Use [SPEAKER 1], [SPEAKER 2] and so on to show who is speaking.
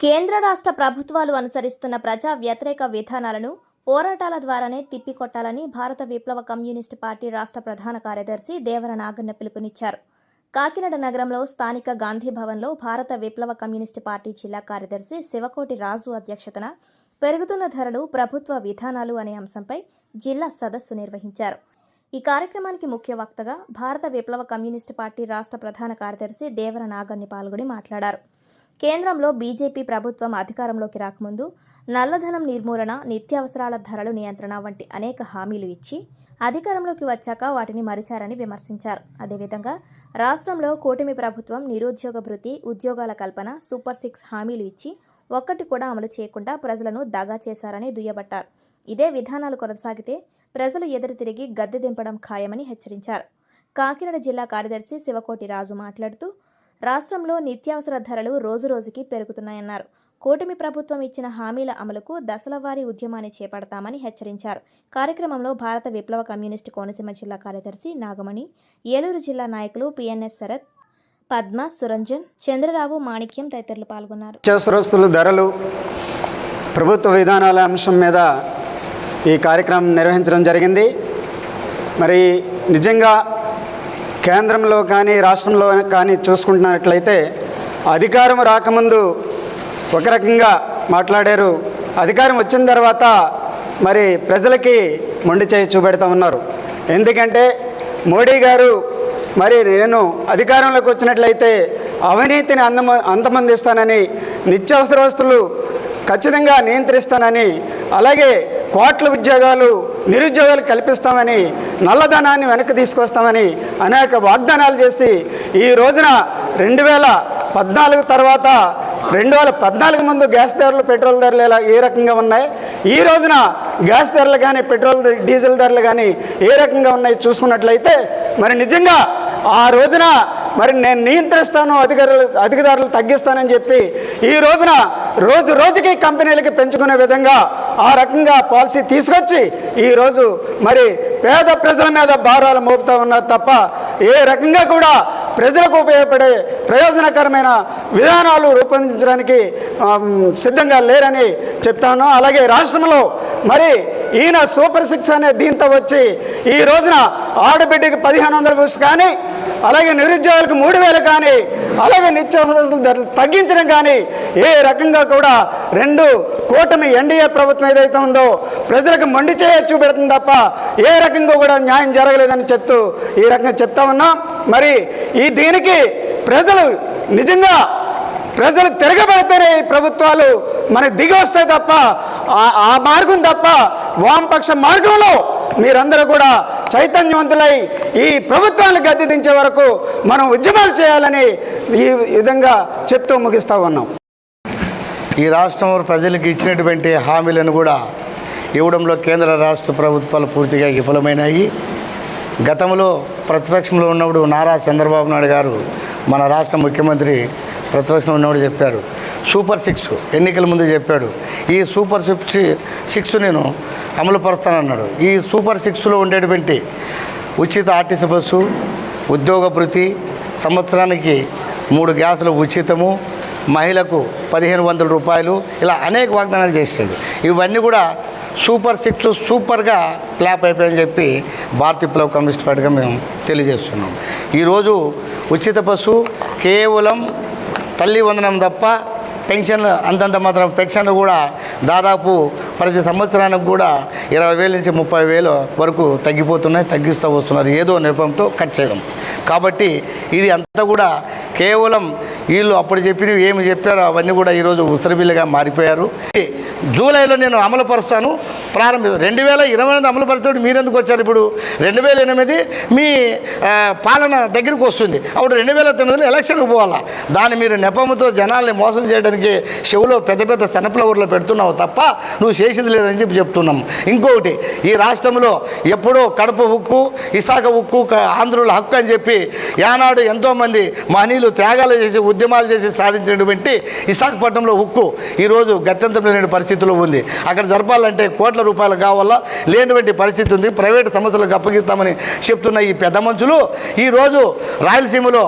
[SPEAKER 1] కేంద్ర రాష్ట్ర ప్రభుత్వాలు అనుసరిస్తున్న ప్రజా వ్యతిరేక విధానాలను పోరాటాల ద్వారానే తిప్పికొట్టాలని భారత విప్లవ కమ్యూనిస్టు పార్టీ రాష్ట్ర ప్రధాన కార్యదర్శి దేవర నాగన్న పిలుపునిచ్చారు. కాకినాడ నగరంలో స్థానిక గాంధీ భవన్లో భారత విప్లవ కమ్యూనిస్టు పార్టీ జిల్లా కార్యదర్శి శివకోటి రాజు అధ్యక్షతన పెరుగుతున్న ధరలు ప్రభుత్వ విధానాలు అనే అంశంపై జిల్లా సదస్సు నిర్వహించారు. ఈ కార్యక్రమానికి ముఖ్య వక్తగా భారత విప్లవ కమ్యూనిస్టు పార్టీ రాష్ట్ర ప్రధాన కార్యదర్శి దేవర నాగన్ని పాల్గొని మాట్లాడారు. కేంద్రంలో బీజేపీ ప్రభుత్వం అధికారంలోకి రాకముందు నల్లధనం నిర్మూలన, నిత్యావసరాల ధరలు నియంత్రణ వంటి అనేక హామీలు ఇచ్చి అధికారంలోకి వచ్చాక వాటిని మరిచారని విమర్శించారు. అదేవిధంగా రాష్ట్రంలో కూటమి ప్రభుత్వం నిరుద్యోగ భృతి, ఉద్యోగాల కల్పన, సూపర్ 6 హామీలు ఇచ్చి ఒక్కటి కూడా అమలు చేయకుండా ప్రజలను దగా చేశారని దుయ్యబట్టారు. ఇదే విధానాలు కొనసాగితే ప్రజలు ఎదురు తిరిగి గద్దె దింపడం ఖాయమని హెచ్చరించారు. కాకినాడ జిల్లా కార్యదర్శి శివకోటి రాజు మాట్లాడుతూ రాష్ట్రంలో నిత్యావసర ధరలు రోజురోజుకి పెరుగుతున్నాయన్నారు. కూటమి ప్రభుత్వం ఇచ్చిన హామీల అమలుకు దశలవారీ ఉద్యమాన్ని చేపడతామని హెచ్చరించారు. కార్యక్రమంలో భారత విప్లవ కమ్యూనిస్టు కోనసీమ జిల్లా కార్యదర్శి నాగమణి, ఏలూరు జిల్లా నాయకులు పిఎన్ఎస్ శరత్, పద్మ, సురంజన్, చంద్రరావు, మాణిక్యం తదితరులు పాల్గొన్నారు.
[SPEAKER 2] నిత్యావసర ధరలు, ప్రభుత్వ విధానాల అంశం మీద ఈ కార్యక్రమం నిర్వహించడం జరిగింది. మరి నిజంగా కేంద్రంలో కానీ రాష్ట్రంలో కానీ చూసుకుంటున్నట్లయితే అధికారం రాకముందు ఒక రకంగా మాట్లాడారు. అధికారం వచ్చిన తర్వాత మరి ప్రజలకి మొండి చేయి చూపెడతా ఉన్నారు. ఎందుకంటే మోడీ గారు మరి నేను అధికారంలోకి వచ్చినట్లయితే అవినీతిని అంతమొందిస్తానని, నిత్యావసర వస్తువులు ఖచ్చితంగా నియంత్రిస్తానని, అలాగే కోట్ల ఉద్యోగాలు, నిరుద్యోగాలు కల్పిస్తామని, నల్లధనాన్ని వెనక్కి తీసుకొస్తామని అనేక వాగ్దానాలు చేసి ఈ రోజున 2014 తర్వాత 2014 ముందు గ్యాస్ ధరలు, పెట్రోల్ ధరలు ఏ రకంగా ఉన్నాయి, ఈ రోజున గ్యాస్ ధరలు కానీ, పెట్రోల్ డీజిల్ ధరలు కానీ ఏ రకంగా ఉన్నాయి చూసుకున్నట్లయితే మరి నిజంగా ఆ రోజున మరి నేను నియంత్రిస్తాను, అధిక ధరలు తగ్గిస్తానని చెప్పి ఈ రోజున రోజుకి కంపెనీలకి పెంచుకునే విధంగా ఆ రకంగా పాలసీ తీసుకొచ్చి ఈరోజు మరి పేద ప్రజల మీద భారాలు మోపుతూ ఉన్నారు తప్ప ఏ రకంగా కూడా ప్రజలకు ఉపయోగపడే ప్రయోజనకరమైన విధానాలు రూపొందించడానికి సిద్ధంగా లేరని చెప్తాను. అలాగే రాష్ట్రంలో మరి ఈయన సూపర్ 6 అనే దీంతో వచ్చి ఈ రోజున ఆడబిడ్డకి 1500 కానీ, అలాగే నిరుద్యోగులకు 3000 కానీ, అలాగే నిత్యావసర ధరలు తగ్గించడం కానీ ఏ రకంగా కూడా కూటమి ఎన్డీఏ ప్రభుత్వం ఏదైతే ఉందో ప్రజలకు మొండి చేయ చూపెడుతుంది తప్ప ఏ రకంగా కూడా న్యాయం జరగలేదని చెప్తూ ఈ రకంగా చెప్తా ఉన్నాం. మరి దీనికి నిజంగా ప్రజలు తిరగబడితేనే ఈ ప్రభుత్వాలు మనకు దిగి వస్తాయి తప్ప ఆ మార్గం తప్ప వామపక్ష మార్గంలో మీరందరూ కూడా చైతన్యవంతులై ఈ ప్రభుత్వాన్ని గద్దె దించే వరకు మనం ఉద్యమాలు చేయాలని ఈ విధంగా చెప్తూ ముగిస్తూ ఉన్నాం.
[SPEAKER 3] ఈ రాష్ట్రం ప్రజలకు ఇచ్చినటువంటి హామీలను కూడా ఇవ్వడంలో కేంద్ర రాష్ట్ర ప్రభుత్వాలు పూర్తిగా విఫలమైనాయి. గతంలో ప్రతిపక్షంలో ఉన్నప్పుడు నారా చంద్రబాబు నాయుడు గారు మన రాష్ట్ర ముఖ్యమంత్రి ప్రతిపక్షంలో ఉన్నప్పుడు చెప్పారు, సూపర్ 6 ఎన్నికల ముందు చెప్పాడు, ఈ సూపర్ 6 నేను అమలు పరుస్తానన్నాడు. ఈ సూపర్ 6లో ఉండేటువంటి ఉచిత ఆర్టీసీ బస్సు, ఉద్యోగ భృతి, సంవత్సరానికి 3 గ్యాసులు ఉచితము, మహిళకు 1500 రూపాయలు, ఇలా అనేక వాగ్దానాలు చేశాడు. ఇవన్నీ కూడా సూపర్ 6 సూపర్గా క్లాప్ అయిపోయాయని చెప్పి భారతీయ విప్లవ కమ్యూనిస్ట్ పార్టీగా మేము తెలియజేస్తున్నాం. ఈరోజు ఉచిత బస్సు కేవలం తల్లి వందనం తప్ప పెన్షన్లు అంతంత మాత్రం పెన్షన్లు కూడా దాదాపు ప్రతి సంవత్సరానికి కూడా 20,000 నుంచి 30,000 వరకు తగ్గిస్తూ వస్తున్నారు ఏదో నెపంతో కట్ చేయడం. కాబట్టి ఇది అంతా కూడా కేవలం వీళ్ళు అప్పుడు చెప్పినవి ఏమి చెప్పారో అవన్నీ కూడా ఈరోజు ఉసిరిబిల్లుగా మారిపోయారు. జూలైలో నేను అమలు పరుస్తాను ప్రారంభిస్తాను. 2028 అమలు పరుస్తాడు, మీరెందుకు వచ్చారు? ఇప్పుడు 2008 మీ పాలన దగ్గరికి వస్తుంది, అప్పుడు 2009లో ఎలక్షన్కి పోవాలా. దాన్ని మీరు నెపంతో జనాల్ని మోసం చేయడానికి చెవులో పెద్ద సన్నఫ్లవర్లో పెడుతున్నావు తప్ప నువ్వు చేసేది లేదని చెప్పి చెప్తున్నాం. ఇంకొకటి, ఈ రాష్ట్రంలో ఎప్పుడో కడప ఉక్కు, విశాఖ ఉక్కు, ఆంధ్రుల హక్కు అని చెప్పి యానాడు ఎంతోమంది మహనీయులు త్యాగాలు చేసి ఉద్యమాలు చేసి సాధించినటువంటి విశాఖపట్నంలో ఉక్కు ఈరోజు గత్యంతరం లేని పరిస్థితిలో ఉంది. అక్కడ జరపాలంటే కోట్ల రూపాయలు కావాలా, లేనటువంటి పరిస్థితి ఉంది. ప్రైవేటు సంస్థలకు అప్పగిస్తామని చెప్తున్న ఈ పెద్ద మనుషులు ఈరోజు రాయలసీమలో